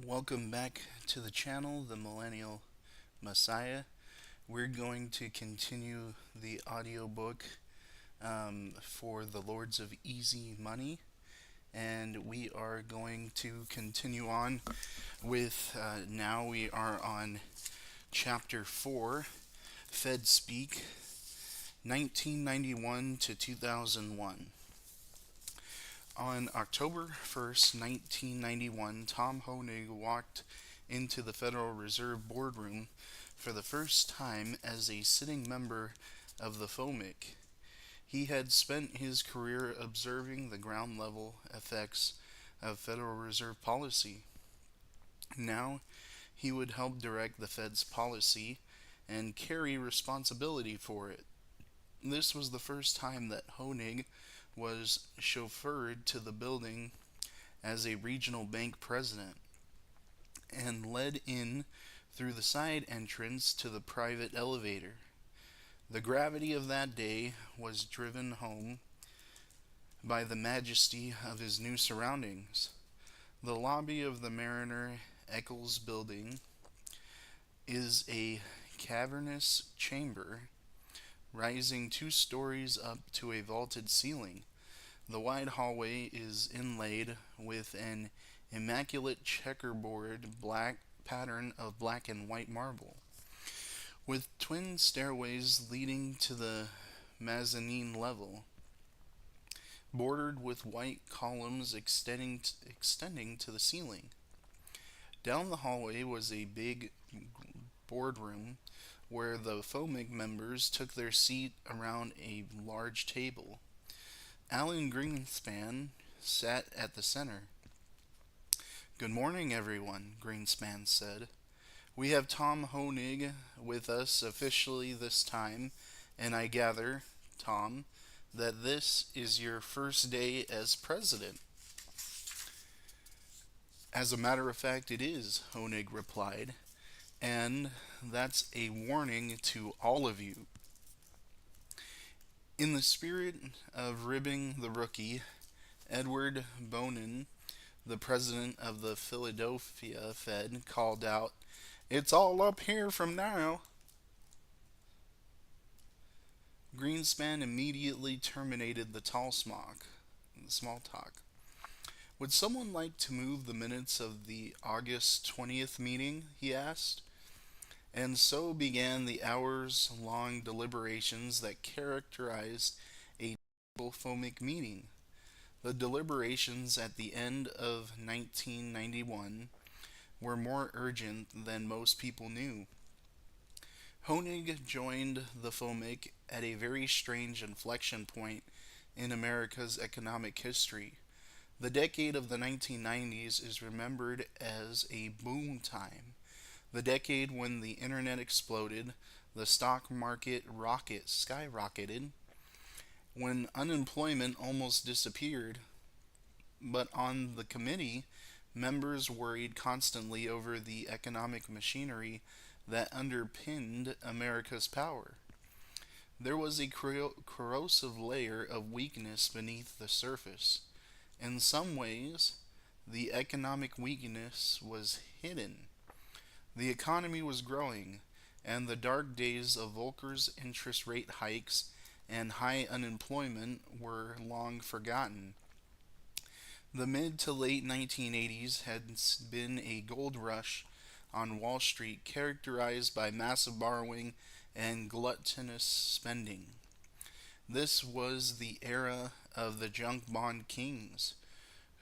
Welcome back to the channel, The Millennial Messiah. We're going to continue the audiobook for The Lords of Easy Money, and we are going to continue on with now we are on chapter 4, FEDSPEAK, 1991 to 2001. On October 1st, 1991, Tom Honig walked into the Federal Reserve boardroom for the first time as a sitting member of the FOMIC. He had spent his career observing the ground level effects of Federal Reserve policy. Now he would help direct the Fed's policy and carry responsibility for it. This was the first time that Honig was chauffeured to the building as a regional bank president and led in through the side entrance to the private elevator. The gravity of that day was driven home by the majesty of his new surroundings. The lobby of the Mariner Eccles building is a cavernous chamber rising 2 stories up to a vaulted ceiling. The wide hallway is inlaid with an immaculate checkerboard black pattern of black and white marble, with twin stairways leading to the mezzanine level, bordered with white columns extending to the ceiling. Down the hallway was a big boardroom where the FOMIC members took their seat around a large table. Alan Greenspan sat at the center. "Good morning, everyone," Greenspan said. "We have Tom Honig with us officially this time, and I gather, Tom, that this is your first day as president." "As a matter of fact, it is," Honig replied, "and that's a warning to all of you." In the spirit of ribbing the rookie, Edward Bonin, the president of the Philadelphia Fed, called out, "It's all up here from now." Greenspan immediately terminated the small talk. "Would someone like to move the minutes of the August 20th meeting?" he asked. And so began the hours-long deliberations that characterized a typical FOMIC meeting. The deliberations at the end of 1991 were more urgent than most people knew. Honig joined the FOMIC at a very strange inflection point in America's economic history. The decade of the 1990s is remembered as a boom time, the decade when the internet exploded, the stock market skyrocketed, when unemployment almost disappeared. But on the committee, members worried constantly over the economic machinery that underpinned America's power. There was a corrosive layer of weakness beneath the surface. In some ways, the economic weakness was hidden. The economy was growing, and the dark days of Volcker's interest rate hikes and high unemployment were long forgotten. The mid to late 1980s had been a gold rush on Wall Street characterized by massive borrowing and gluttonous spending. This was the era of the junk bond kings,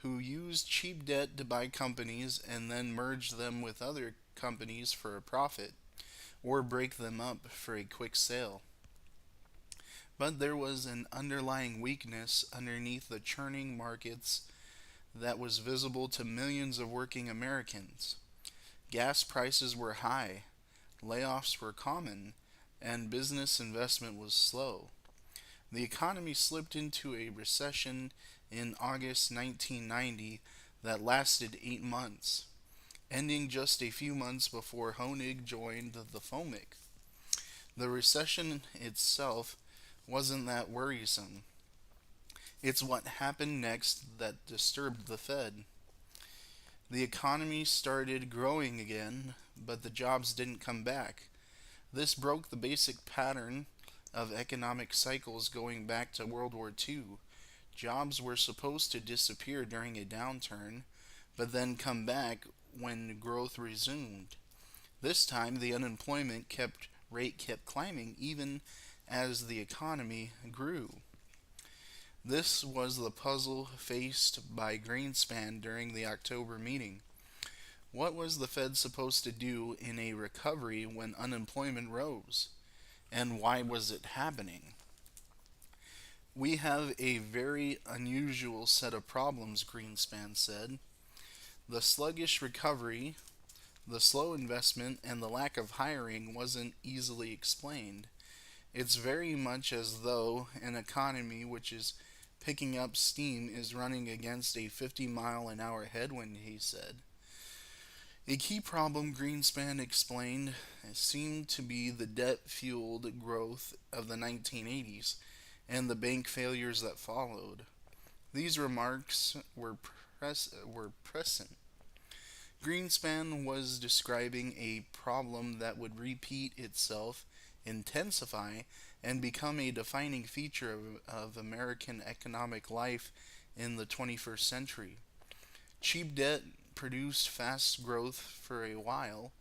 who used cheap debt to buy companies and then merged them with other companies for a profit, or break them up for a quick sale. But there was an underlying weakness underneath the churning markets that was visible to millions of working Americans. Gas prices were high, layoffs were common, and business investment was slow. The economy slipped into a recession in August 1990 that lasted 8 months, ending just a few months before Honig joined the FOMIC. The recession itself wasn't that worrisome. It's what happened next that disturbed the Fed. The economy started growing again, but the jobs didn't come back. This broke the basic pattern of economic cycles going back to World War II. Jobs were supposed to disappear during a downturn, but then come back when growth resumed. This time, the unemployment rate kept climbing even as the economy grew. This was the puzzle faced by Greenspan during the October meeting. What was the Fed supposed to do in a recovery when unemployment rose? And why was it happening? We have a very unusual set of problems, Greenspan said. The sluggish recovery, the slow investment, and the lack of hiring wasn't easily explained. It's very much as though an economy which is picking up steam is running against a 50-mile-an-hour headwind, he said. A key problem, Greenspan explained, seemed to be the debt fueled growth of the 1980s and the bank failures that followed. These remarks were prescient. Greenspan was describing a problem that would repeat itself, intensify, and become a defining feature of American economic life in the 21st century. Cheap debt produced fast growth for a while,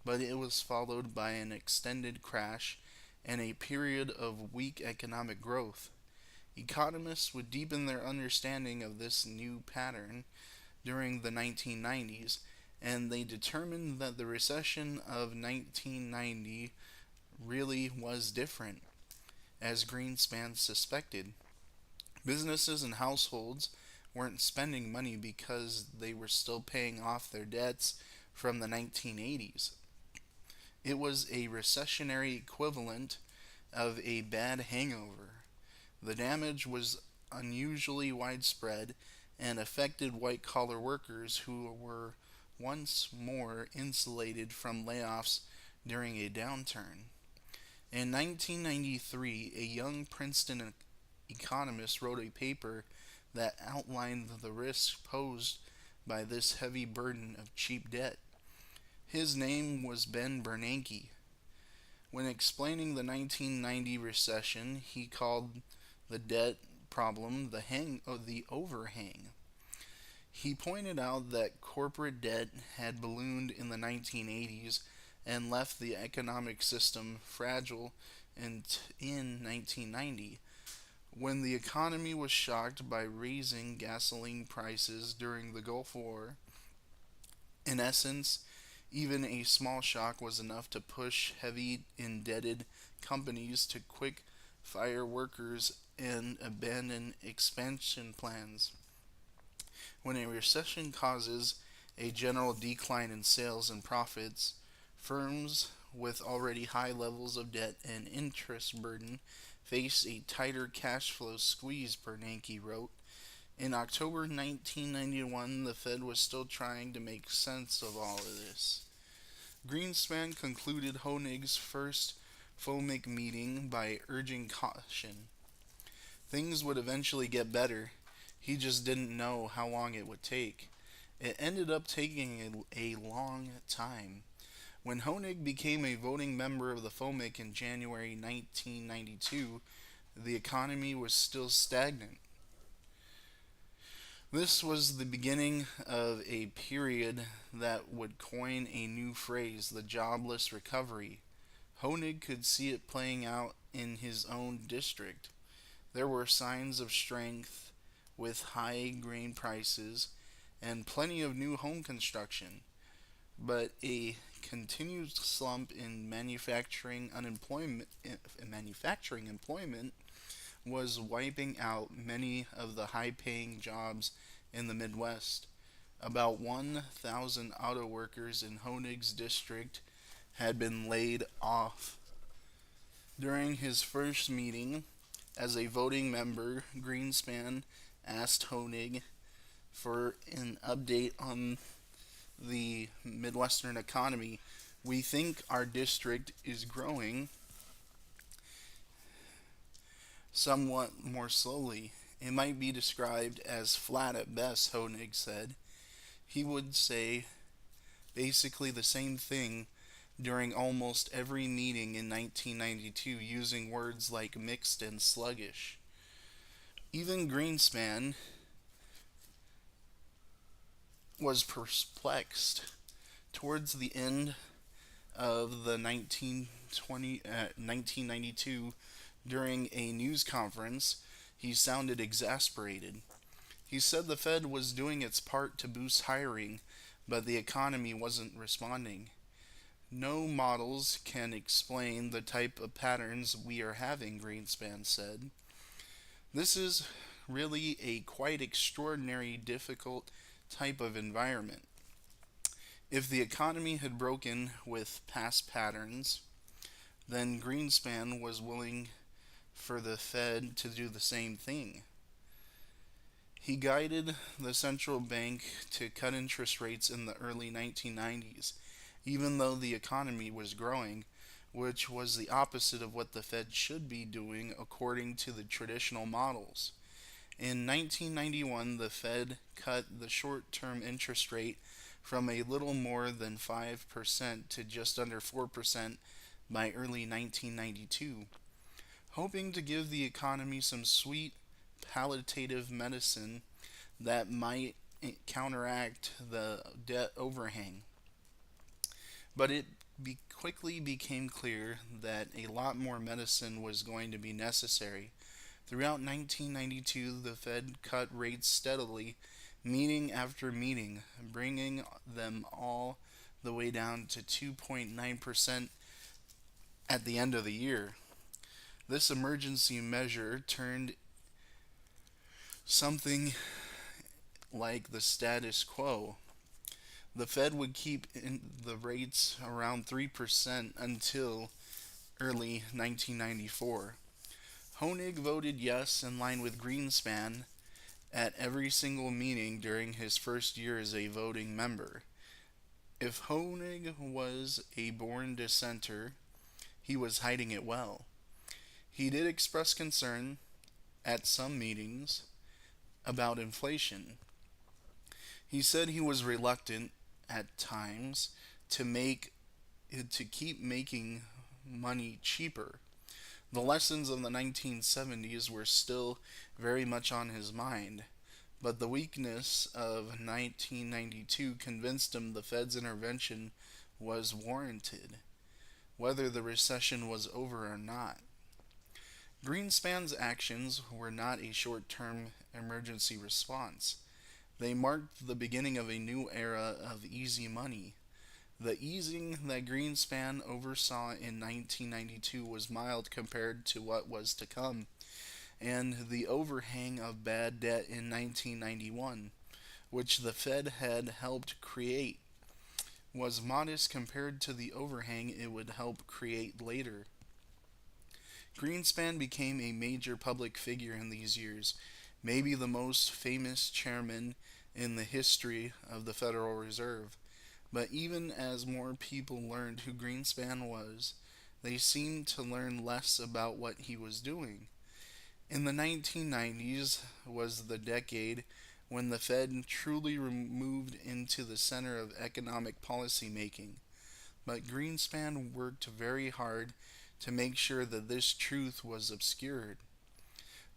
but it was followed by an extended crash and a period of weak economic growth. Economists would deepen their understanding of this new pattern during the 1990s, and they determined that the recession of 1990 really was different, as Greenspan suspected. Businesses and households weren't spending money because they were still paying off their debts from the 1980s. It was a recessionary equivalent of a bad hangover. The damage was unusually widespread and affected white collar workers who were once more insulated from layoffs during a downturn. In 1993, a young Princeton economist wrote a paper that outlined the risks posed by this heavy burden of cheap debt. His name was Ben Bernanke. When explaining the 1990 recession, he called the debt problem the overhang. He pointed out that corporate debt had ballooned in the 1980s and left the economic system fragile in 1990, when the economy was shocked by raising gasoline prices during the Gulf War. In essence, even a small shock was enough to push heavy indebted companies to quick fire workers and abandon expansion plans. When a recession causes a general decline in sales and profits, firms with already high levels of debt and interest burden face a tighter cash flow squeeze, Bernanke wrote. In October 1991, the Fed was still trying to make sense of all of this. Greenspan concluded Honig's first FOMC meeting by urging caution. Things would eventually get better. He just didn't know how long it would take. It ended up taking a long time. When Honig became a voting member of the FOMC in January 1992, the economy was still stagnant. This was the beginning of a period that would coin a new phrase, the jobless recovery. Honig could see it playing out in his own district. There were signs of strength with high grain prices and plenty of new home construction, but a continued slump in manufacturing employment was wiping out many of the high-paying jobs in the Midwest. About 1,000 auto workers in Honig's district had been laid off. During his first meeting as a voting member, Greenspan asked Honig for an update on the Midwestern economy. We think our district is growing somewhat more slowly. It might be described as flat at best, Honig said. He would say basically the same thing during almost every meeting in 1992, using words like mixed and sluggish. Even Greenspan was perplexed. Towards the end of the 1992, during a news conference, he sounded exasperated. He said the Fed was doing its part to boost hiring, but the economy wasn't responding. No models can explain the type of patterns we are having, Greenspan said. This is really a quite extraordinary, difficult type of environment. If the economy had broken with past patterns, then Greenspan was willing for the Fed to do the same thing. He guided the central bank to cut interest rates in the early 1990s, even though the economy was growing, which was the opposite of what the Fed should be doing according to the traditional models. In 1991, the Fed cut the short term interest rate from a little more than 5% to just under 4% by early 1992, hoping to give the economy some sweet palliative medicine that might counteract the debt overhang. But quickly became clear that a lot more medicine was going to be necessary. Throughout 1992, the Fed cut rates steadily, meeting after meeting, bringing them all the way down to 2.9% at the end of the year. This emergency measure turned something like the status quo. The Fed would keep the rates around 3% until early 1994. Honig voted yes in line with Greenspan at every single meeting during his first year as a voting member. If Honig was a born dissenter, he was hiding it well. He did express concern at some meetings about inflation. He said he was reluctant at times to keep making money cheaper. The lessons of the 1970s were still very much on his mind, but the weakness of 1992 convinced him the Fed's intervention was warranted, whether the recession was over or not. Greenspan's actions were not a short term emergency response. They marked the beginning of a new era of easy money. The easing that Greenspan oversaw in 1992 was mild compared to what was to come, and the overhang of bad debt in 1991, which the Fed had helped create, was modest compared to the overhang it would help create later. Greenspan became a major public figure in these years, maybe the most famous chairman in the history of the Federal Reserve. But even as more people learned who Greenspan was, they seemed to learn less about what he was doing. In the 1990s was the decade when the Fed truly moved into the center of economic policy making. But Greenspan worked very hard to make sure that this truth was obscured.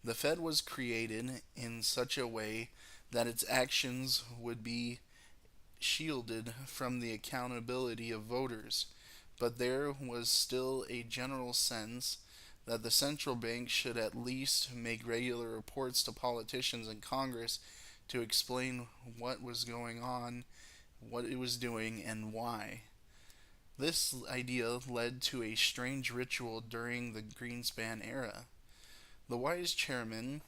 The Fed was created in such a way that its actions would be shielded from the accountability of voters, but there was still a general sense that the central bank should at least make regular reports to politicians and Congress to explain what was going on, what it was doing, and why. This idea led to a strange ritual during the Greenspan era. The wise chairman,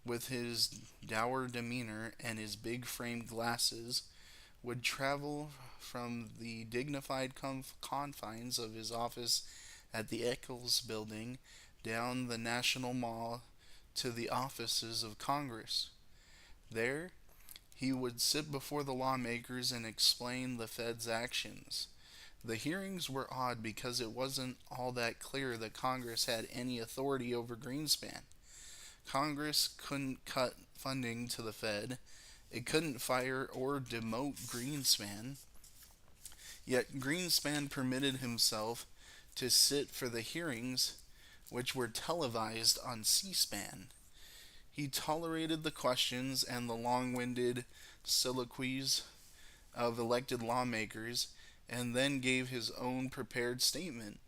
with his dour demeanor and his big framed glasses, would travel from the dignified confines of his office at the Eccles building down the National Mall to the offices of Congress. There, he would sit before the lawmakers and explain the Fed's actions. The hearings were odd because it wasn't all that clear that Congress had any authority over Greenspan. Congress couldn't cut funding to the Fed. It couldn't fire or demote Greenspan, yet Greenspan permitted himself to sit for the hearings, which were televised on C SPAN. He tolerated the questions and the long winded soliloquies of elected lawmakers and then gave his own prepared statement.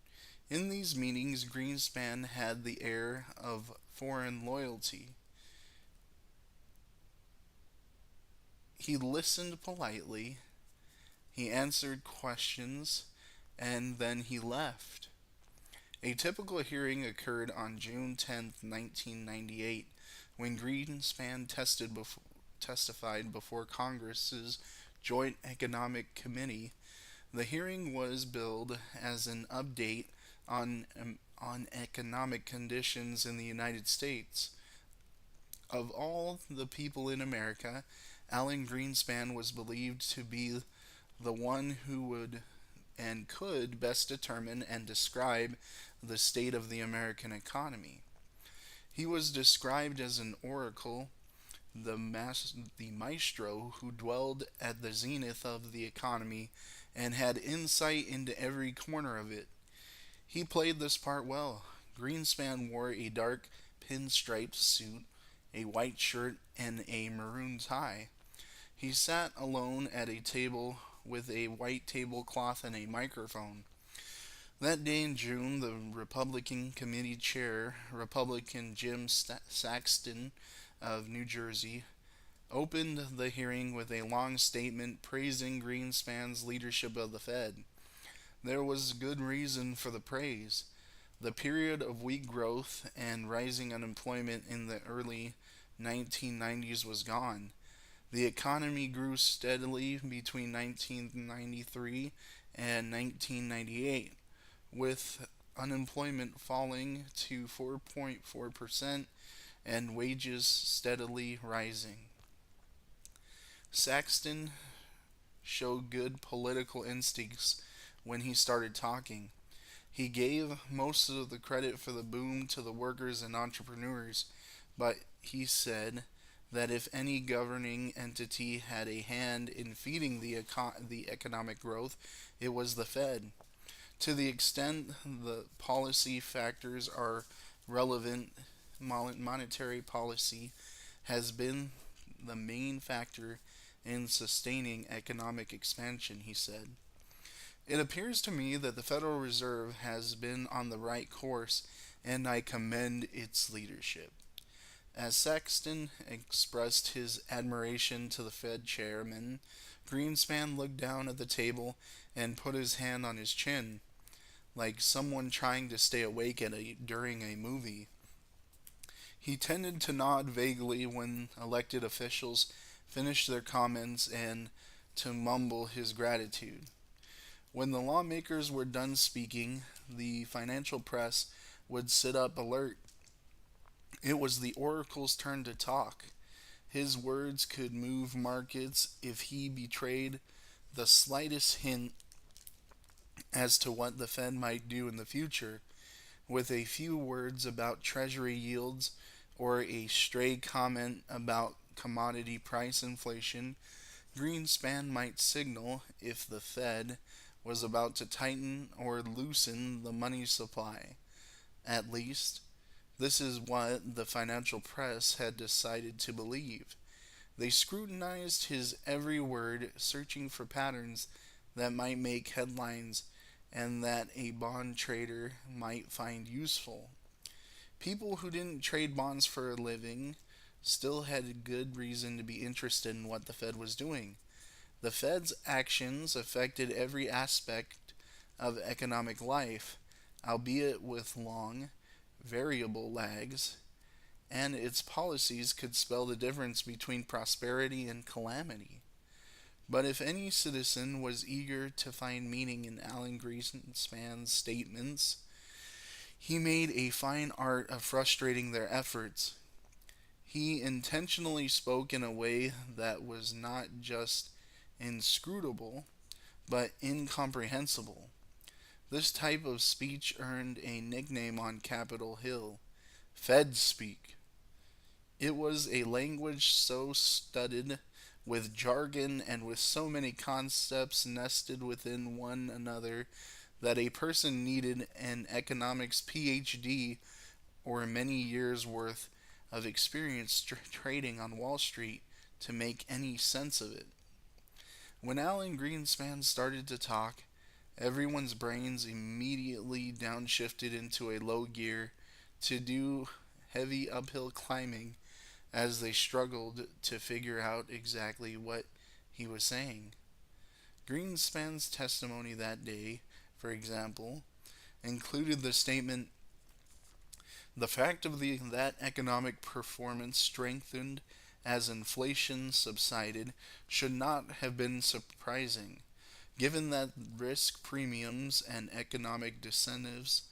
In these meetings, Greenspan had the air of foreign loyalty. He listened politely, he answered questions, and then he left. A typical hearing occurred on June 10, 1998, when Greenspan testified before Congress's Joint Economic Committee. The hearing was billed as an update on economic conditions in the United States. Of all the people in America, Alan Greenspan was believed to be the one who would and could best determine and describe the state of the American economy. He was described as an oracle, the maestro who dwelled at the zenith of the economy and had insight into every corner of it. He played this part well. Greenspan wore a dark pinstriped suit, a white shirt, and a maroon tie. He sat alone at a table with a white tablecloth and a microphone. That day in June, the Republican committee chair, Republican Jim Saxton of New Jersey, opened the hearing with a long statement praising Greenspan's leadership of the Fed. There was good reason for the praise. The period of weak growth and rising unemployment in the early 1990s was gone. The economy grew steadily between 1993 and 1998, with unemployment falling to 4.4% and wages steadily rising. Saxton showed good political instincts when he started talking. He gave most of the credit for the boom to the workers and entrepreneurs, but he said that if any governing entity had a hand in feeding the economic growth, it was the Fed. To the extent the policy factors are relevant, monetary policy has been the main factor in sustaining economic expansion, he said. It appears to me that the Federal Reserve has been on the right course, and I commend its leadership. As Saxton expressed his admiration to the Fed chairman, Greenspan looked down at the table and put his hand on his chin, like someone trying to stay awake during a movie. He tended to nod vaguely when elected officials finished their comments and to mumble his gratitude. When the lawmakers were done speaking, the financial press would sit up alert. It was the oracle's turn to talk. His words could move markets if he betrayed the slightest hint as to what the Fed might do in the future. With a few words about Treasury yields or a stray comment about commodity price inflation, Greenspan might signal if the Fed was about to tighten or loosen the money supply. At least, this is what the financial press had decided to believe. They scrutinized his every word, searching for patterns that might make headlines and that a bond trader might find useful. People who didn't trade bonds for a living still had good reason to be interested in what the Fed was doing. The Fed's actions affected every aspect of economic life, albeit with long, variable lags, and its policies could spell the difference between prosperity and calamity. But if any citizen was eager to find meaning in Alan Greenspan's statements, he made a fine art of frustrating their efforts. He intentionally spoke in a way that was not just inscrutable, but incomprehensible. This type of speech earned a nickname on Capitol Hill, FEDSPEAK. It was a language so studded with jargon and with so many concepts nested within one another that a person needed an economics PhD or many years worth of experience trading on Wall Street to make any sense of it. When Alan Greenspan started to talk, everyone's brains immediately downshifted into a low gear to do heavy uphill climbing as they struggled to figure out exactly what he was saying. Greenspan's testimony that day, for example, included the statement, "The fact of that economic performance strengthened as inflation subsided should not have been surprising, given that risk premiums and economic disincentives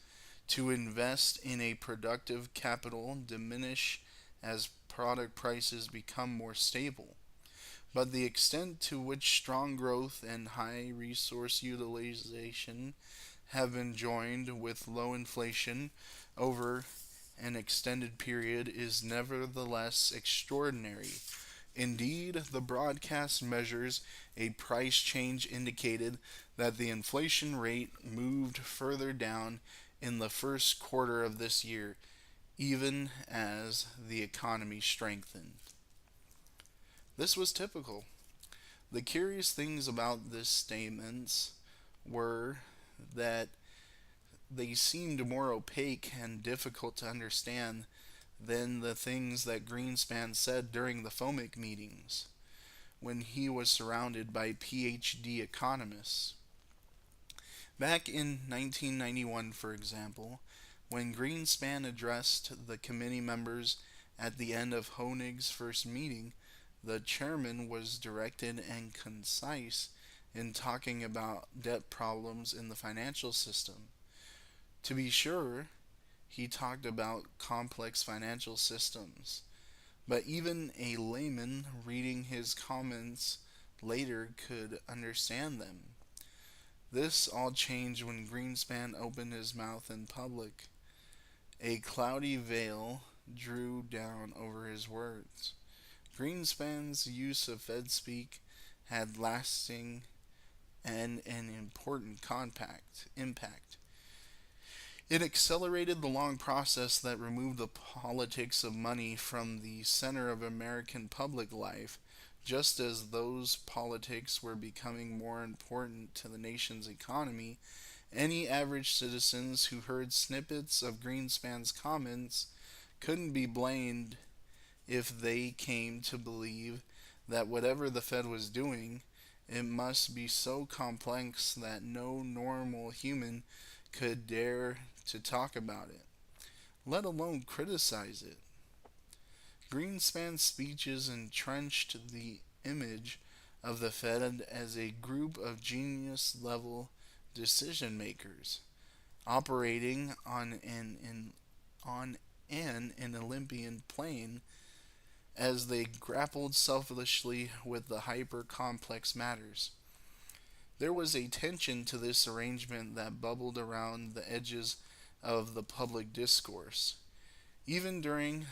to invest in a productive capital diminish as product prices become more stable. But the extent to which strong growth and high resource utilization have been joined with low inflation over an extended period is nevertheless extraordinary. Indeed, the broadcast measures a price change indicated that the inflation rate moved further down in the first quarter of this year, even as the economy strengthened." This was typical. The curious things about these statements were that they seemed more opaque and difficult to understand than the things that Greenspan said during the FOMIC meetings when he was surrounded by PhD economists. Back in 1991, for example, when Greenspan addressed the committee members at the end of Honig's first meeting, the chairman was directed and concise in talking about debt problems in the financial system. To be sure, he talked about complex financial systems, but even a layman reading his comments later could understand them. This all changed when Greenspan opened his mouth in public. A cloudy veil drew down over his words. Greenspan's use of FEDSPEAK had lasting and an important impact. It accelerated the long process that removed the politics of money from the center of American public life, just as those politics were becoming more important to the nation's economy. Any average citizens who heard snippets of Greenspan's comments couldn't be blamed if they came to believe that whatever the Fed was doing, it must be so complex that no normal human could dare to talk about it, let alone criticize it. Greenspan's speeches entrenched the image of the Fed as a group of genius level decision makers operating on an Olympian plane as they grappled selfishly with the hyper complex matters. There was a tension to this arrangement that bubbled around the edges of the public discourse. Even during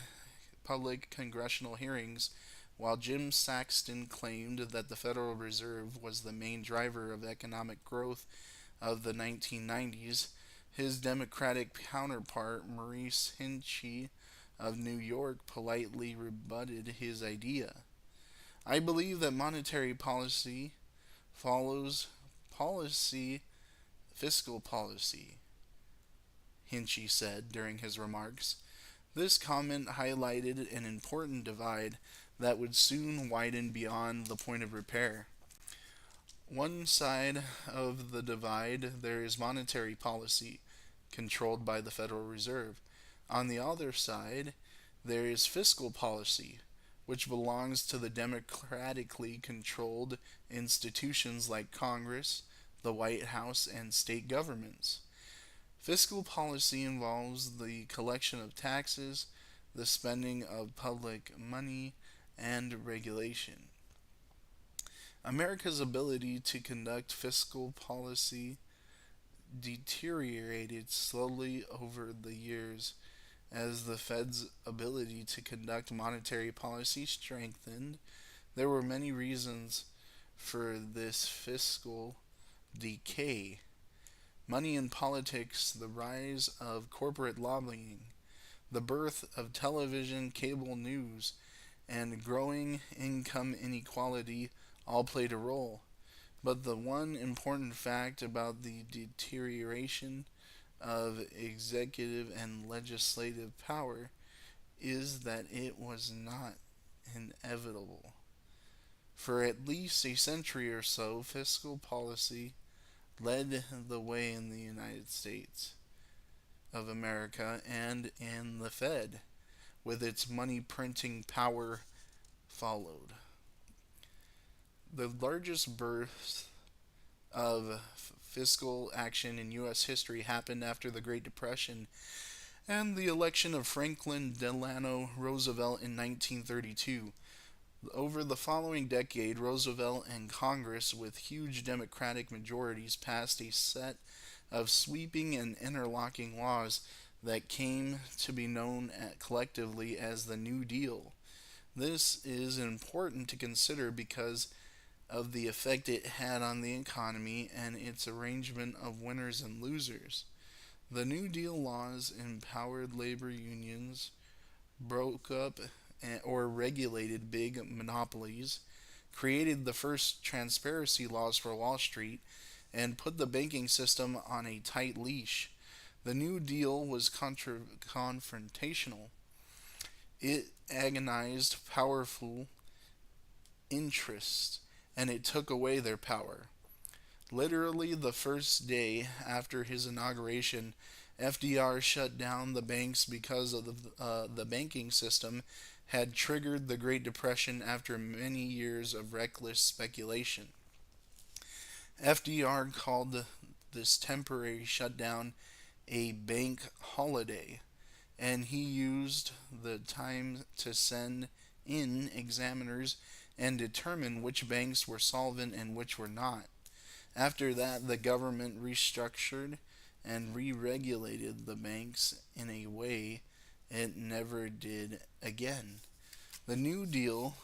public congressional hearings, while Jim Saxton claimed that the Federal Reserve was the main driver of economic growth of the 1990s, his Democratic counterpart, Maurice Hinchey of New York, politely rebutted his idea. "I believe that monetary policy follows fiscal policy," Hinchey said during his remarks. This comment highlighted an important divide that would soon widen beyond the point of repair. One side of the divide there is monetary policy, controlled by the Federal Reserve. On the other side, there is fiscal policy, which belongs to the democratically controlled institutions like Congress, the White House, and state governments. Fiscal policy involves the collection of taxes, the spending of public money, and regulation. America's ability to conduct fiscal policy deteriorated slowly over the years as the Fed's ability to conduct monetary policy strengthened. There were many reasons for this fiscal decay: money in politics, the rise of corporate lobbying, the birth of television, cable news, and growing income inequality all played a role. But the one important fact about the deterioration of executive and legislative power is that it was not inevitable. For at least a century or so, fiscal policy led the way in the United States of America and in the Fed, with its money printing power followed. The largest burst of fiscal action in U.S. history happened after the Great Depression and the election of Franklin Delano Roosevelt in 1932. Over the following decade, Roosevelt and Congress, with huge Democratic majorities, passed a set of sweeping and interlocking laws that came to be known collectively as the New Deal. This is important to consider because of the effect it had on the economy and its arrangement of winners and losers. The New Deal laws empowered labor unions, broke up or regulated big monopolies, created the first transparency laws for Wall Street, and put the banking system on a tight leash. The New Deal was confrontational. It agonized powerful interests and it took away their power. Literally, the first day after his inauguration, FDR shut down the banks because of the banking system had triggered the Great Depression after many years of reckless speculation. FDR called this temporary shutdown a bank holiday, and he used the time to send in examiners and determine which banks were solvent and which were not. After that, the government restructured and re regulated the banks in a way it never did again. The New Deal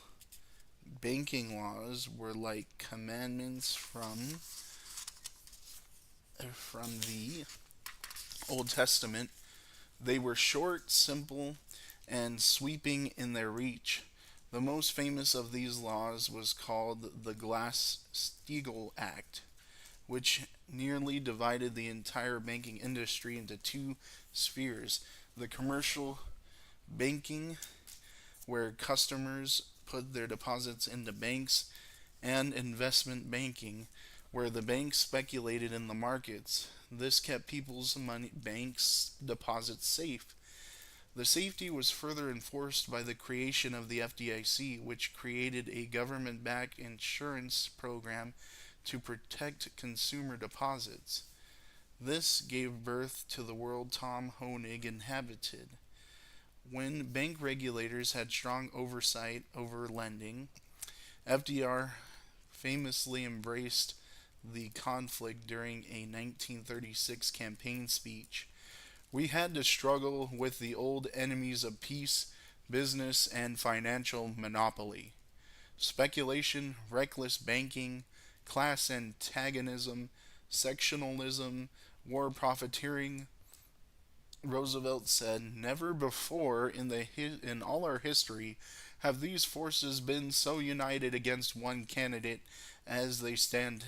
banking laws were like commandments from the Old Testament. They were short, simple, and sweeping in their reach. The most famous of these laws was called the Glass-Steagall Act, which nearly divided the entire banking industry into two spheres: the commercial banking, where customers put their deposits into banks, and investment banking, where the banks speculated in the markets. This kept people's money, banks' deposits safe. The safety was further enforced by the creation of the FDIC, which created a government backed insurance program to protect consumer deposits. This gave birth to the world Tom Honig inhabited. When bank regulators had strong oversight over lending, FDR famously embraced the conflict during a 1936 campaign speech. We had to struggle with the old enemies of peace, business, and financial monopoly: speculation, reckless banking, class antagonism, sectionalism, war profiteering. Roosevelt said, "Never before in all our history have these forces been so united against one candidate as they stand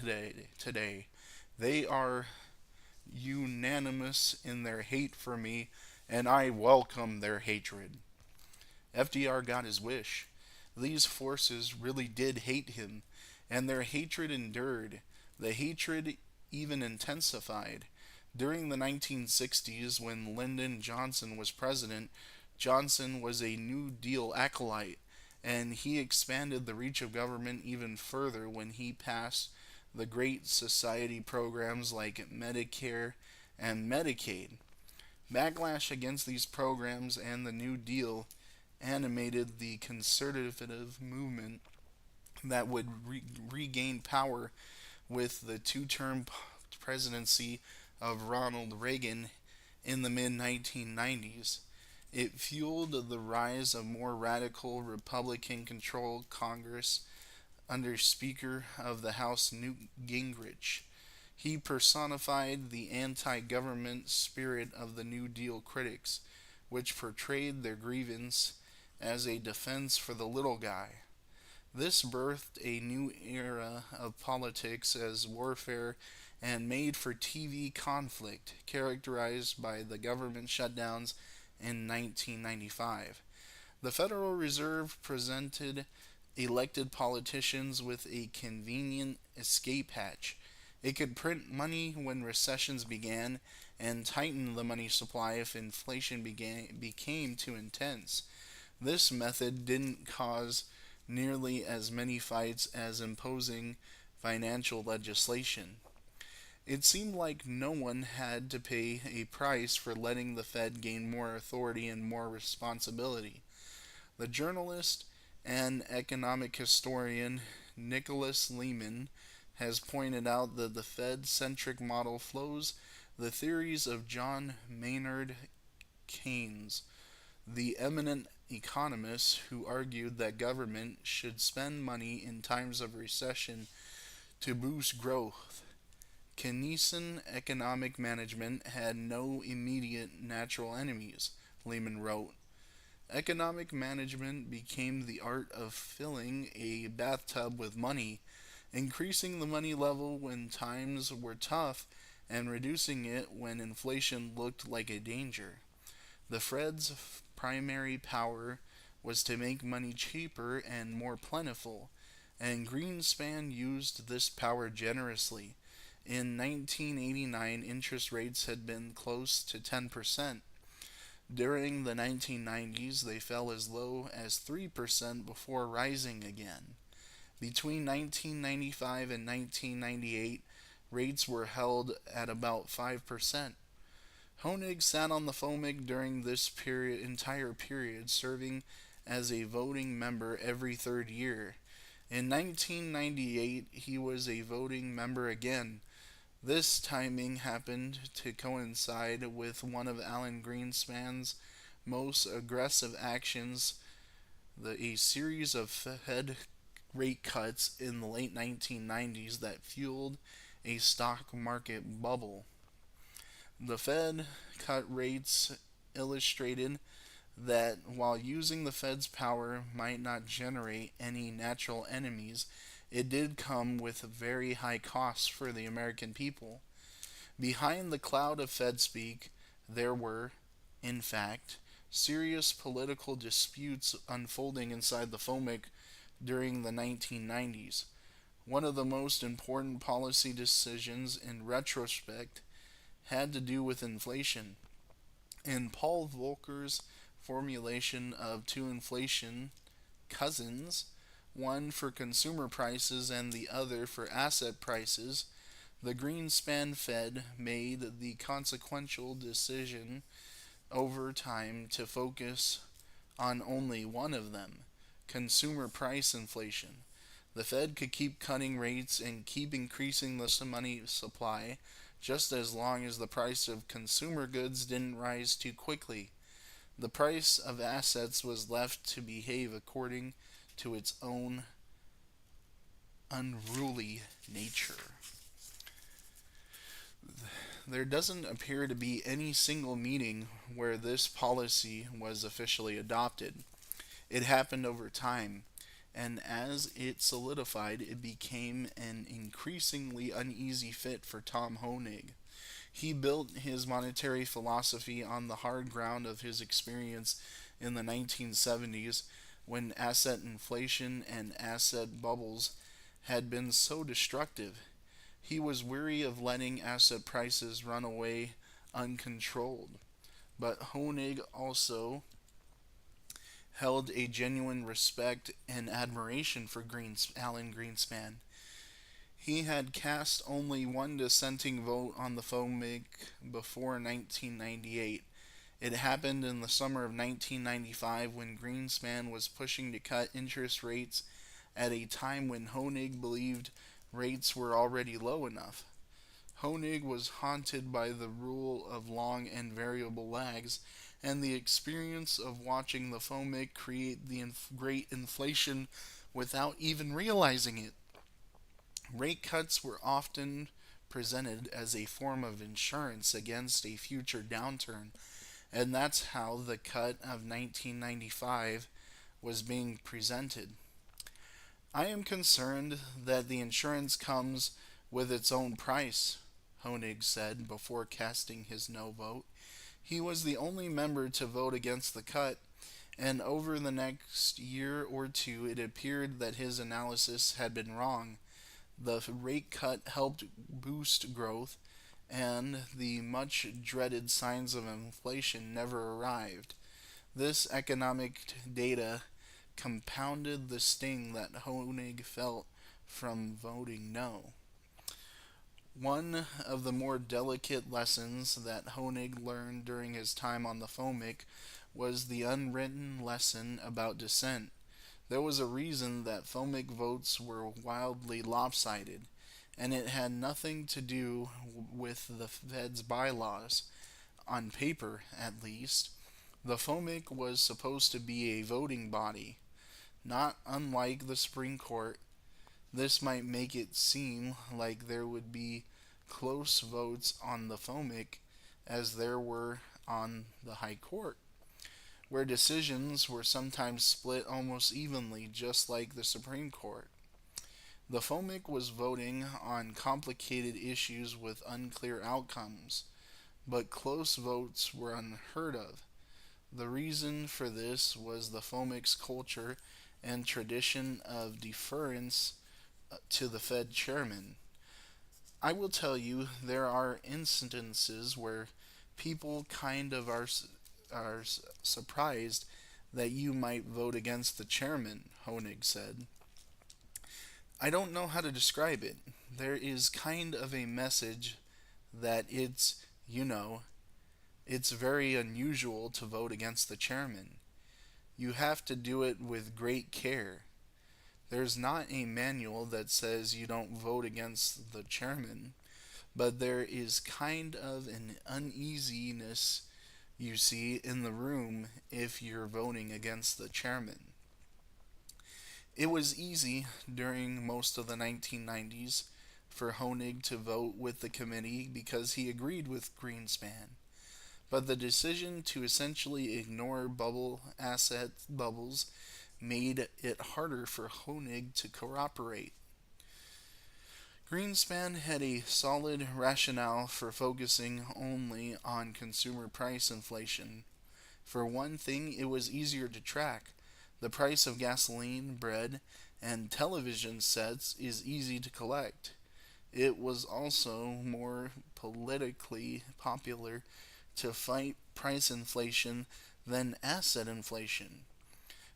today. They are unanimous in their hate for me, and I welcome their hatred." FDR got his wish. These forces really did hate him, and their hatred endured. The hatred even intensified. During the 1960s, when Lyndon Johnson was president, Johnson was a New Deal acolyte, and he expanded the reach of government even further when he passed the Great Society programs like Medicare and Medicaid. Backlash against these programs and the New Deal animated the conservative movement that would regain power with the two-term presidency of Ronald Reagan in the mid 1990s. It fueled the rise of more radical Republican controlled Congress under Speaker of the House Newt Gingrich. He personified the anti government spirit of the New Deal critics, which portrayed their grievance as a defense for the little guy. This birthed a new era of politics as warfare and made for TV conflict, characterized by the government shutdowns in 1995. The Federal Reserve presented elected politicians with a convenient escape hatch. It could print money when recessions began and tighten the money supply if inflation became too intense. This method didn't cause nearly as many fights as imposing financial legislation. It seemed like no one had to pay a price for letting the Fed gain more authority and more responsibility. The journalist and economic historian Nicholas Lehman has pointed out that the Fed centric model flows the theories of John Maynard Keynes, the eminent economist who argued that government should spend money in times of recession to boost growth. Keynesian economic management had no immediate natural enemies, Lehman wrote. Economic management became the art of filling a bathtub with money, increasing the money level when times were tough, and reducing it when inflation looked like a danger. The Fed's primary power was to make money cheaper and more plentiful, and Greenspan used this power generously. In 1989, interest rates had been close to 10%. During the 1990s, they fell as low as 3% before rising again. Between 1995 and 1998, rates were held at about 5%. Honig sat on the FOMIC during this entire period, serving as a voting member every third year. In 1998, he was a voting member again. This timing happened to coincide with one of Alan Greenspan's most aggressive actions, a series of Fed rate cuts in the late 1990s that fueled a stock market bubble. The Fed cut rates illustrated that while using the Fed's power might not generate any natural enemies, it did come with very high costs for the American people. Behind the cloud of FEDSPEAK, there were, in fact, serious political disputes unfolding inside the FOMIC during the 1990s. One of the most important policy decisions in retrospect had to do with inflation. In Paul Volcker's formulation of two inflation cousins, one for consumer prices and the other for asset prices, the Greenspan Fed made the consequential decision over time to focus on only one of them, consumer price inflation. The Fed could keep cutting rates and keep increasing the money supply just as long as the price of consumer goods didn't rise too quickly. The price of assets was left to behave according to its own unruly nature. There doesn't appear to be any single meeting where this policy was officially adopted. It happened over time, and as it solidified, it became an increasingly uneasy fit for Tom Honig. He built his monetary philosophy on the hard ground of his experience in the 1970s when asset inflation and asset bubbles had been so destructive. He was weary of letting asset prices run away uncontrolled. But Honig also held a genuine respect and admiration for Alan Greenspan. He had cast only one dissenting vote on the FOMIC before 1998. It happened in the summer of 1995 when Greenspan was pushing to cut interest rates at a time when Honig believed rates were already low enough. Honig was haunted by the rule of long and variable lags and the experience of watching the FOMIC create the great inflation without even realizing it. Rate cuts were often presented as a form of insurance against a future downturn, and that's how the cut of 1995 was being presented. I am concerned that the insurance comes with its own price, Honig said before casting his no vote. He was the only member to vote against the cut, and over the next year or two it appeared that his analysis had been wrong. The rate cut helped boost growth, and the much dreaded signs of inflation never arrived. This economic data compounded the sting that Honig felt from voting no. One of the more delicate lessons that Honig learned during his time on the FOMIC was the unwritten lesson about dissent. There was a reason that FOMIC votes were wildly lopsided, and it had nothing to do with the Fed's bylaws, on paper at least. The FOMIC was supposed to be a voting body, not unlike the Supreme Court. This might make it seem like there would be close votes on the FOMIC as there were on the High Court, where decisions were sometimes split almost evenly, just like the Supreme Court. The FOMIC was voting on complicated issues with unclear outcomes, but close votes were unheard of. The reason for this was the FOMIC's culture and tradition of deference to the Fed chairman. I will tell you, there are instances where people kind of are surprised that you might vote against the chairman, Honig said. I don't know how to describe it. There is kind of a message that it's very unusual to vote against the chairman. You have to do it with great care. There's not a manual that says you don't vote against the chairman, but there is kind of an uneasiness you see in the room if you're voting against the chairman. It was easy during most of the 1990s for Honig to vote with the committee because he agreed with Greenspan. But the decision to essentially ignore bubble asset bubbles made it harder for Honig to cooperate. Greenspan had a solid rationale for focusing only on consumer price inflation. For one thing, it was easier to track. The price of gasoline, bread, and television sets is easy to collect. It was also more politically popular to fight price inflation than asset inflation.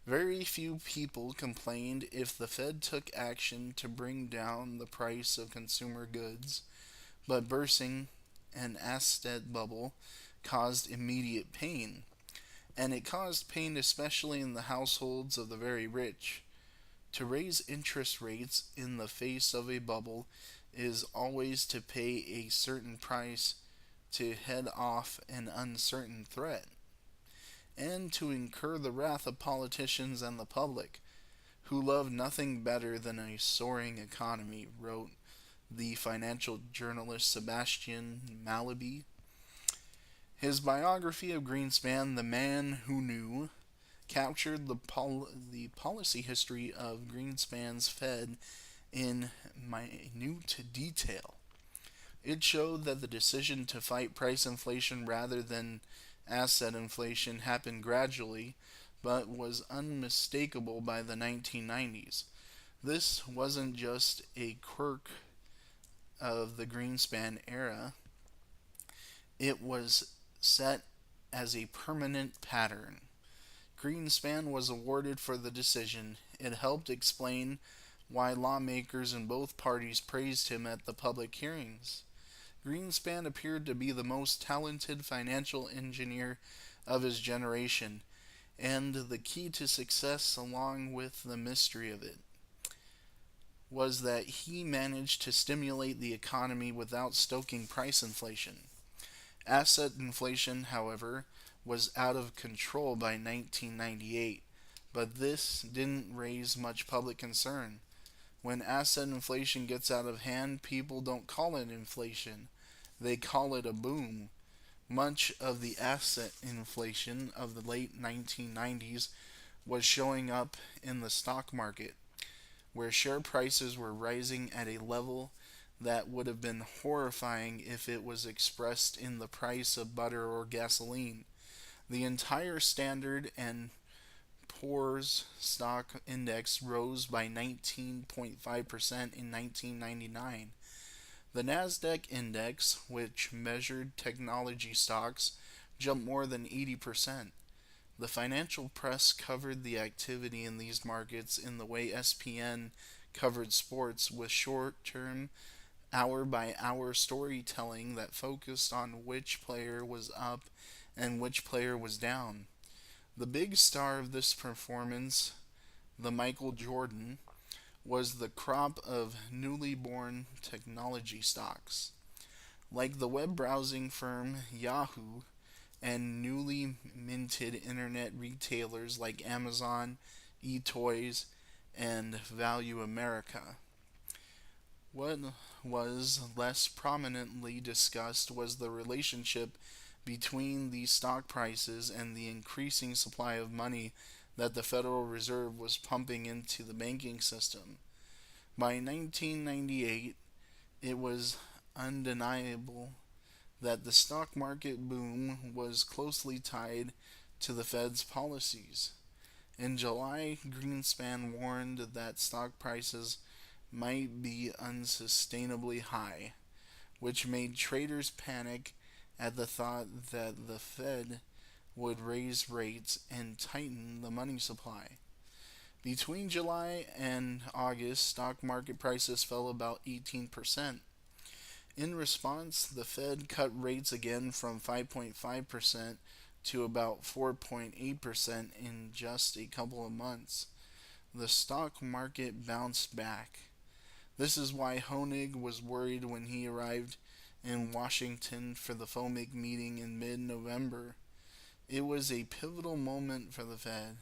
Very few people complained if the Fed took action to bring down the price of consumer goods, but bursting an asset bubble caused immediate pain, and it caused pain especially in the households of the very rich. To raise interest rates in the face of a bubble is always to pay a certain price to head off an uncertain threat, and to incur the wrath of politicians and the public, who love nothing better than a soaring economy, wrote the financial journalist Sebastian Mallaby. His biography of Greenspan, The Man Who Knew, captured the policy history of Greenspan's Fed in minute detail. It showed that the decision to fight price inflation rather than asset inflation happened gradually, but was unmistakable by the 1990s. This wasn't just a quirk of the Greenspan era, it was set as a permanent pattern. Greenspan was awarded for the decision. It helped explain why lawmakers in both parties praised him at the public hearings. Greenspan appeared to be the most talented financial engineer of his generation, and the key to success, along with the mystery of it, was that he managed to stimulate the economy without stoking price inflation. Asset inflation, however, was out of control by 1998. But this didn't raise much public concern. When asset inflation gets out of hand, people don't call it inflation, they call it a boom. Much of the asset inflation of the late 1990s was showing up in the stock market, where share prices were rising at a level that would have been horrifying if it was expressed in the price of butter or gasoline. The entire Standard and Poor's stock index rose by 19.5% in 1999. The Nasdaq index, which measured technology stocks, jumped more than 80%. The financial press covered the activity in these markets in the way ESPN covered sports, with short term, hour by hour storytelling that focused on which player was up and which player was down. The big star of this performance, the Michael Jordan, was the crop of newly born technology stocks. Like the web browsing firm Yahoo and newly minted internet retailers like Amazon, eToys, and Value America. What was less prominently discussed was the relationship between these stock prices and the increasing supply of money that the Federal Reserve was pumping into the banking system. By 1998, it was undeniable that the stock market boom was closely tied to the Fed's policies. In July, Greenspan warned that stock prices might be unsustainably high, which made traders panic at the thought that the Fed would raise rates and tighten the money supply. Between July and August, stock market prices fell about 18%. In response, the Fed cut rates again from 5.5% to about 4.8% in just a couple of months. The stock market bounced back. This is why Honig was worried when he arrived in Washington for the FOMC meeting in mid November. It was a pivotal moment for the Fed.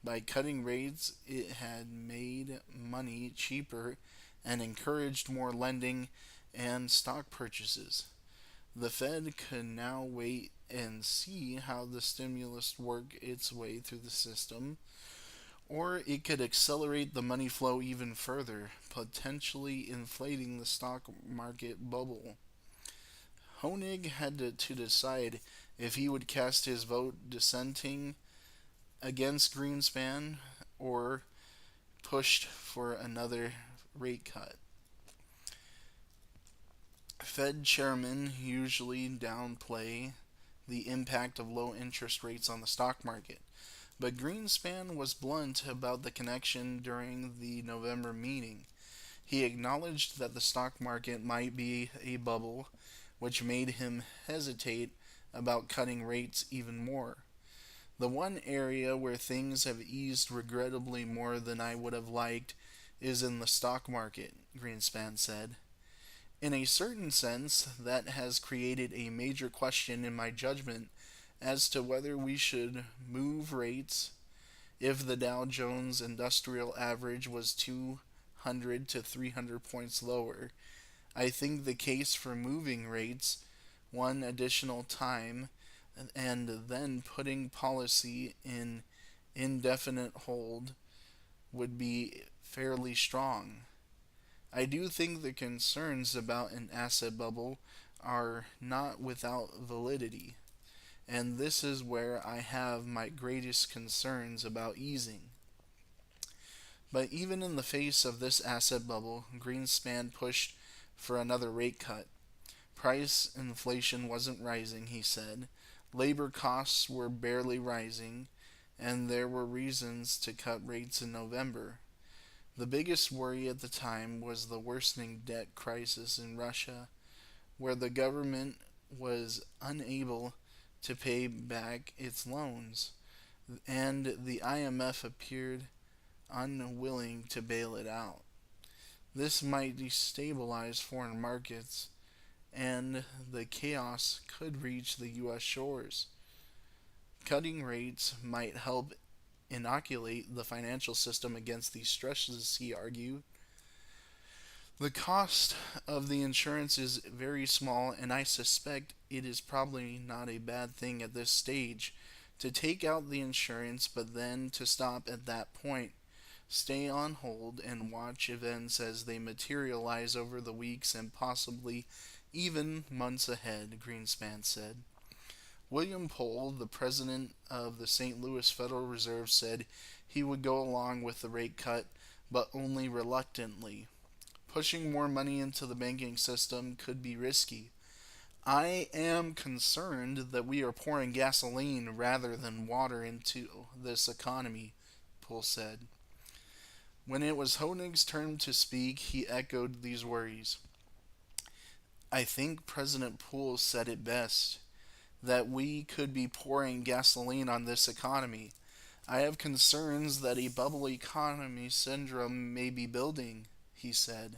By cutting rates, it had made money cheaper and encouraged more lending and stock purchases. The Fed could now wait and see how the stimulus worked its way through the system, or it could accelerate the money flow even further, potentially inflating the stock market bubble. Honig had to decide if he would cast his vote dissenting against Greenspan or pushed for another rate cut. Fed chairmen usually downplay the impact of low interest rates on the stock market, but Greenspan was blunt about the connection during the November meeting. He acknowledged that the stock market might be a bubble, which made him hesitate about cutting rates even more. The one area where things have eased regrettably more than I would have liked is in the stock market, Greenspan said. In a certain sense, that has created a major question in my judgment as to whether we should move rates if the Dow Jones Industrial Average was 200 to 300 points lower. I think the case for moving rates one additional time and then putting policy in indefinite hold would be fairly strong. I do think the concerns about an asset bubble are not without validity, and this is where I have my greatest concerns about easing. But even in the face of this asset bubble, Greenspan pushed for another rate cut. Price inflation wasn't rising, he said. Labor costs were barely rising, and there were reasons to cut rates in November. The biggest worry at the time was the worsening debt crisis in Russia, where the government was unable to pay back its loans, and the IMF appeared unwilling to bail it out. This might destabilize foreign markets, and the chaos could reach the U.S. shores. Cutting rates might help inoculate the financial system against these stresses, he argued. The cost of the insurance is very small, and I suspect it is probably not a bad thing at this stage to take out the insurance, but then to stop at that point, stay on hold, and watch events as they materialize over the weeks and possibly even months ahead, Greenspan said. William Pohl, the president of the St. Louis Federal Reserve, said he would go along with the rate cut, but only reluctantly. Pushing more money into the banking system could be risky. I am concerned that we are pouring gasoline rather than water into this economy, Pohl said. When it was Honig's turn to speak, he echoed these worries. I think President Pohl said it best, that we could be pouring gasoline on this economy. I have concerns that a bubble economy syndrome may be building, he said.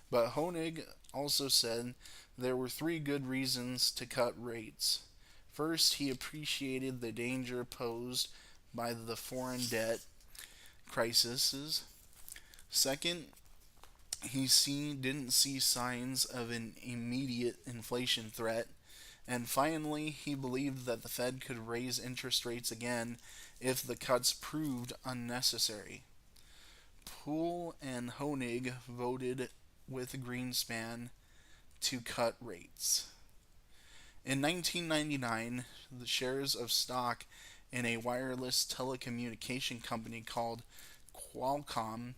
But Honig also said there were three good reasons to cut rates. First, he appreciated the danger posed by the foreign debt crises. Second, didn't see signs of an immediate inflation threat. And finally, he believed that the Fed could raise interest rates again if the cuts proved unnecessary. Poole and Honig voted with Greenspan to cut rates. In 1999, the shares of stock in a wireless telecommunication company called Qualcomm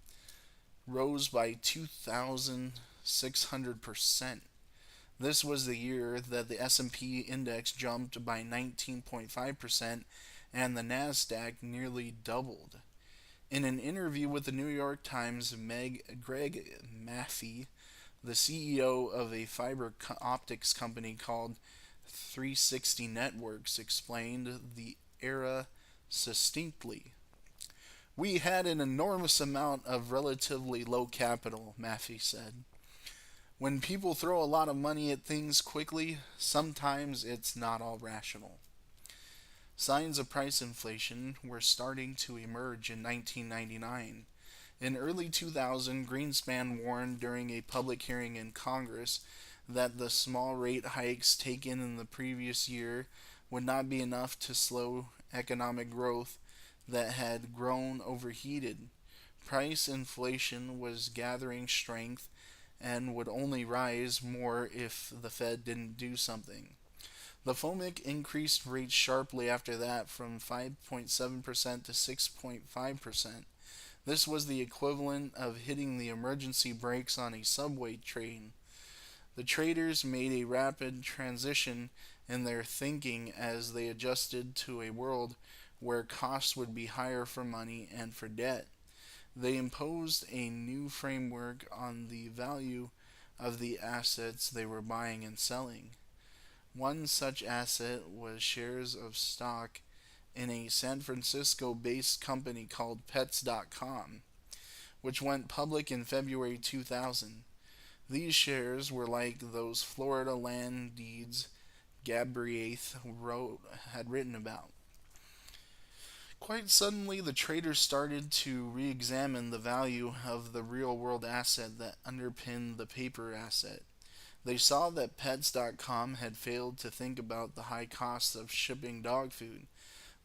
rose by 2,600%. This was the year that the S&P index jumped by 19.5% and the Nasdaq nearly doubled. In an interview with the New York Times, Greg Maffei, the CEO of a fiber optics company called 360 Networks, explained the era succinctly. We had an enormous amount of relatively low capital, Maffei said. When people throw a lot of money at things quickly, sometimes it's not all rational. Signs of price inflation were starting to emerge in 1999. In early 2000, Greenspan warned during a public hearing in Congress that the small rate hikes taken in the previous year would not be enough to slow economic growth that had grown overheated. Price inflation was gathering strength and would only rise more if the Fed didn't do something. The FOMC increased rates sharply after that from 5.7% to 6.5%. This was the equivalent of hitting the emergency brakes on a subway train. The traders made a rapid transition in their thinking as they adjusted to a world where costs would be higher for money and for debt. They imposed a new framework on the value of the assets they were buying and selling. One such asset was shares of stock in a San Francisco-based company called Pets.com, which went public in February 2000. These shares were like those Florida land deeds Galbraith had written about. Quite suddenly, the traders started to re-examine the value of the real-world asset that underpinned the paper asset. They saw that Pets.com had failed to think about the high cost of shipping dog food.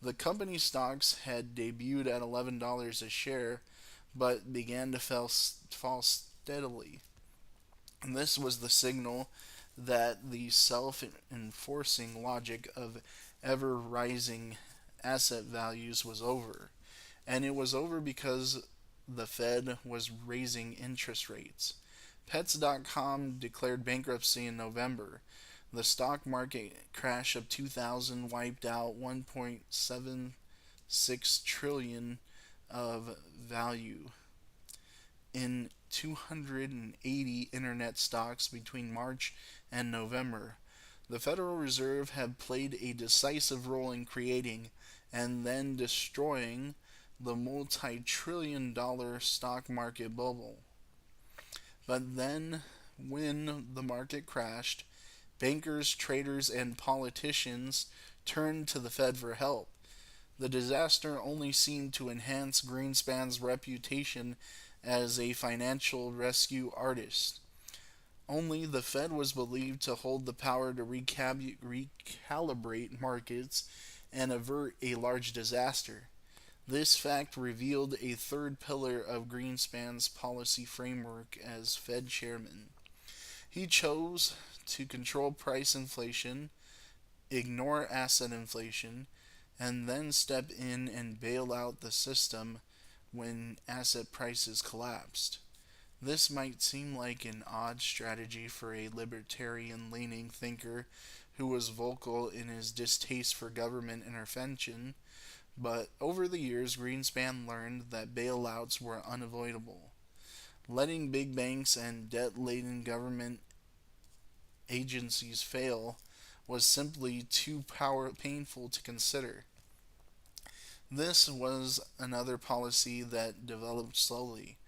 The company stocks had debuted at $11 a share, but began to fall steadily. And this was the signal that the self-enforcing logic of ever-rising asset values was over. And it was over because the Fed was raising interest rates. Pets.com declared bankruptcy in November. The stock market crash of 2000 wiped out 1.76 trillion of value in 280 internet stocks between March and November. The Federal Reserve had played a decisive role in creating and then destroying the multi-trillion-dollar stock market bubble. But then, when the market crashed, bankers, traders, and politicians turned to the Fed for help. The disaster only seemed to enhance Greenspan's reputation as a financial rescue artist. Only the Fed was believed to hold the power to recalibrate markets and avert a large disaster. This fact revealed a third pillar of Greenspan's policy framework as Fed chairman. He chose to control price inflation, ignore asset inflation, and then step in and bail out the system when asset prices collapsed. This might seem like an odd strategy for a libertarian leaning thinker who was vocal in his distaste for government intervention, but over the years, Greenspan learned that bailouts were unavoidable. Letting big banks and debt laden government agencies fail was simply too painful to consider. This was another policy that developed slowly.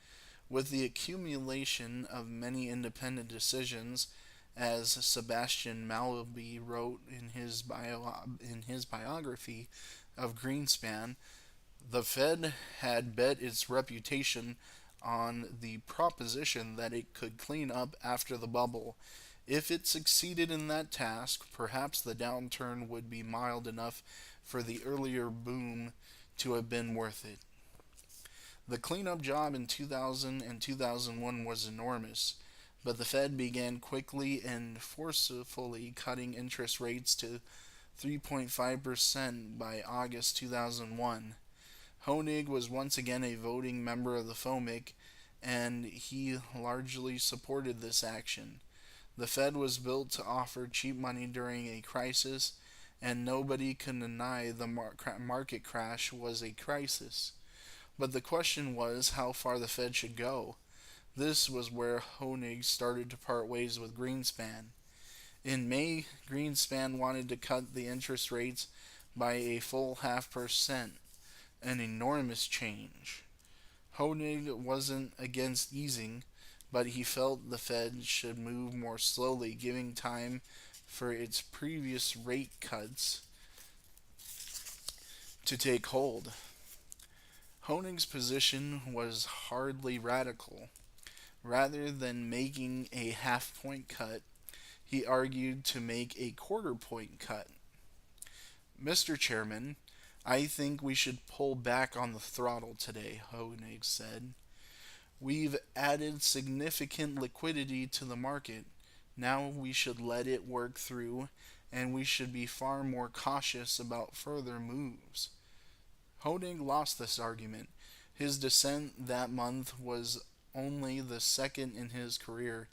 With the accumulation of many independent decisions, as Sebastian Mallaby wrote in his biography of Greenspan, the Fed had bet its reputation on the proposition that it could clean up after the bubble. If it succeeded in that task, perhaps the downturn would be mild enough for the earlier boom to have been worth it. The cleanup job in 2000 and 2001 was enormous, but the Fed began quickly and forcefully cutting interest rates to 3.5% by August 2001. Honig was once again a voting member of the FOMC, and he largely supported this action. The Fed was built to offer cheap money during a crisis, and nobody can deny the market crash was a crisis. But the question was how far the Fed should go. This was where Honig started to part ways with Greenspan. In May, Greenspan wanted to cut the interest rates by a full 0.5%, an enormous change. Honig wasn't against easing, but he felt the Fed should move more slowly, giving time for its previous rate cuts to take hold. Honig's position was hardly radical. Rather than making a half-point cut, he argued to make a quarter-point cut. Mr. Chairman, I think we should pull back on the throttle today, Honig said. We've added significant liquidity to the market. Now we should let it work through, and we should be far more cautious about further moves. Honig lost this argument. His dissent that month was only the second in his career,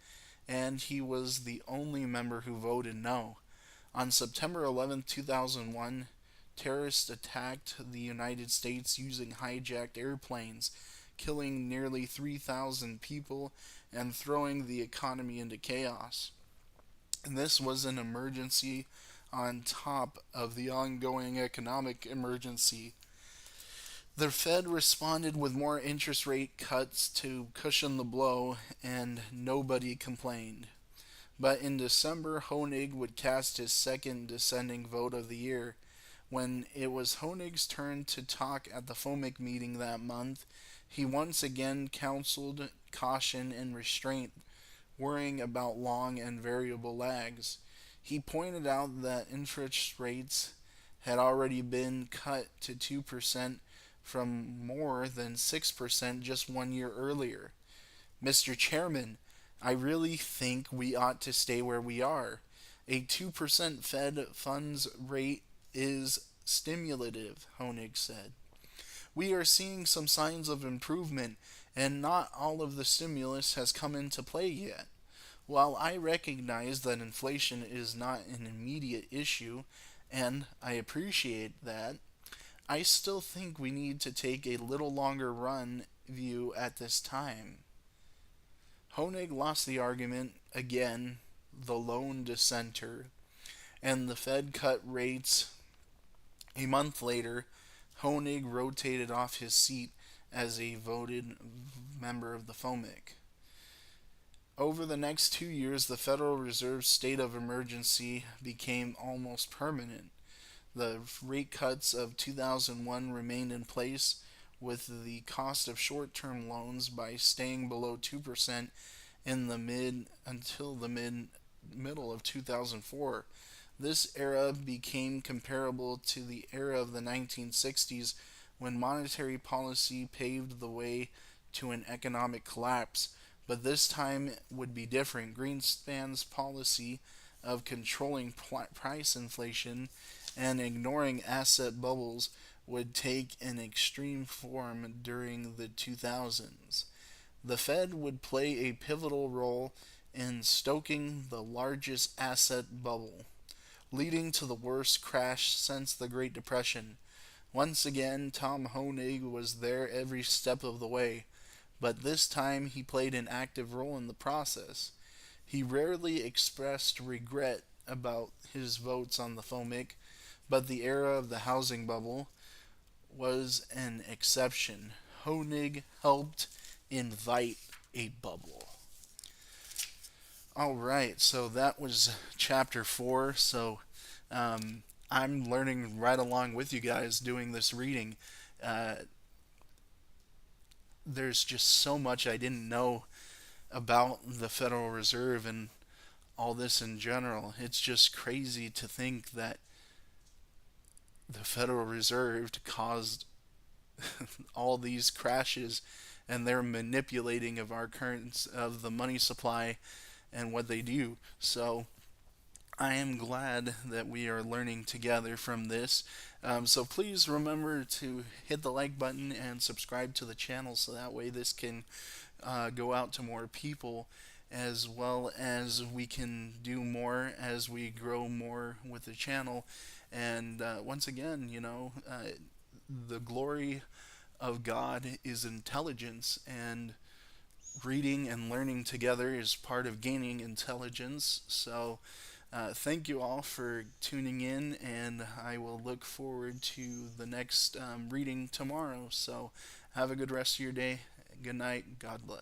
and he was the only member who voted no. On September 11, 2001, terrorists attacked the United States using hijacked airplanes, killing nearly 3,000 people and throwing the economy into chaos. And this was an emergency on top of the ongoing economic emergency. The Fed responded with more interest rate cuts to cushion the blow, and nobody complained. But in December, Honig would cast his second dissenting vote of the year. When it was Honig's turn to talk at the FOMC meeting that month, he once again counseled caution and restraint, worrying about long and variable lags. He pointed out that interest rates had already been cut to 2% from more than 6% just 1 year earlier. Mr. Chairman, I really think we ought to stay where we are. A 2% Fed funds rate is stimulative, Honig said. We are seeing some signs of improvement, and not all of the stimulus has come into play yet. While I recognize that inflation is not an immediate issue, and I appreciate that, I still think we need to take a little longer run view at this time. Honig lost the argument again, the lone dissenter, and the Fed cut rates. A month later, Honig rotated off his seat as a voted member of the FOMC. Over the next 2 years, the Federal Reserve's state of emergency became almost permanent. The rate cuts of 2001 remained in place, with the cost of short term loans by staying below 2% in the mid until the middle of 2004. This era became comparable to the era of the 1960s, when monetary policy paved the way to an economic collapse. But this time would be different. Greenspan's policy of controlling price inflation and ignoring asset bubbles would take an extreme form during the 2000s. The Fed would play a pivotal role in stoking the largest asset bubble, leading to the worst crash since the Great Depression. Once again, Tom Honig was there every step of the way, but this time he played an active role in the process. He rarely expressed regret about his votes on the FOMIC, but the era of the housing bubble was an exception. Honig helped invite a bubble. All right, so that was chapter 4. So I'm learning right along with you guys doing this reading. Uh, there's just so much I didn't know about the Federal Reserve and all this in general. It's just crazy to think that the Federal Reserve caused all these crashes, and they're manipulating of our current of the money supply and what they do. So I am glad that we are learning together from this. So please remember to hit the like button and subscribe to the channel, so that way this can go out to more people, as well as we can do more as we grow more with the channel. And once again, the glory of God is intelligence, and reading and learning together is part of gaining intelligence. So thank you all for tuning in, and I will look forward to the next reading tomorrow. So have a good rest of your day. Good night. God bless.